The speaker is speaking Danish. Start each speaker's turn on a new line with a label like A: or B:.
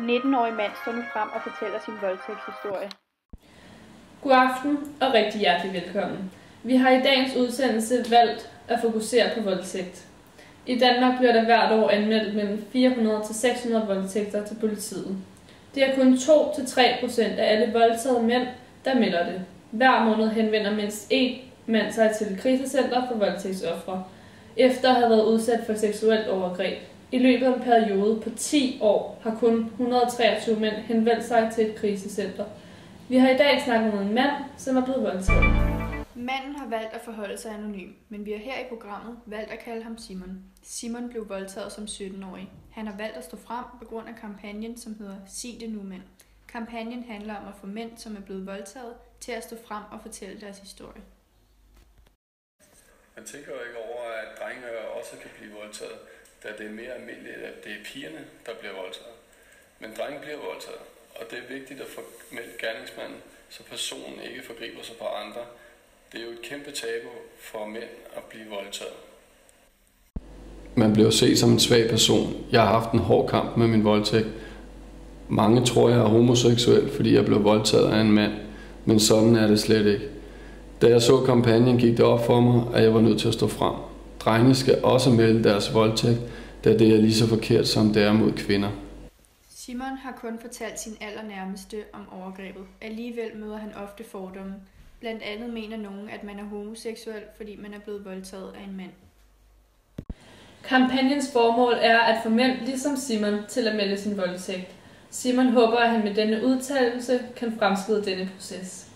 A: 19-årig mand står nu frem og fortæller sin voldtægtshistorie.
B: God aften og rigtig hjertelig velkommen. Vi har i dagens udsendelse valgt at fokusere på voldtægt. I Danmark bliver der hvert år anmeldt mellem 400 til 600 voldtægter til politiet. Det er kun 2-3% af alle voldtagede mænd, der melder det. Hver måned henvender mindst én mand sig til et krisecenter for voldtægtsofre, efter at have været udsat for seksuelt overgreb. I løbet af en periode på 10 år har kun 123 mænd henvendt sig til et krisecenter. Vi har i dag snakket med en mand, som er blevet voldtaget.
A: Manden har valgt at forholde sig anonym, men vi har her i programmet valgt at kalde ham Simon. Simon blev voldtaget som 17-årig. Han har valgt at stå frem på grund af kampagnen, som hedder Sig det nu, mænd. Kampagnen handler om at få mænd, som er blevet voldtaget, til at stå frem og fortælle deres historie.
C: Man tænker jo ikke over, at drenge også kan blive voldtaget, da det er mere almindeligt, at det er pigerne, der bliver voldtaget. Men drenge bliver voldtaget, og det er vigtigt at få meldt gerningsmanden, så personen ikke forgriber sig på andre. Det er jo et kæmpe tabu for mænd at blive voldtaget.
D: Man bliver set som en svag person. Jeg har haft en hård kamp med min voldtægt. Mange tror, jeg er homoseksuel, fordi jeg blev voldtaget af en mand, men sådan er det slet ikke. Da jeg så kampagnen, gik det op for mig, at jeg var nødt til at stå frem. Drenge skal også melde deres voldtægt, da det er lige så forkert, som det er mod kvinder.
A: Simon har kun fortalt sin allernærmeste om overgrebet. Alligevel møder han ofte fordomme. Blandt andet mener nogen, at man er homoseksuel, fordi man er blevet voldtaget af en mand.
B: Kampagnens formål er at få mænd ligesom Simon til at melde sin voldtægt. Simon håber, at han med denne udtalelse kan fremskride denne proces.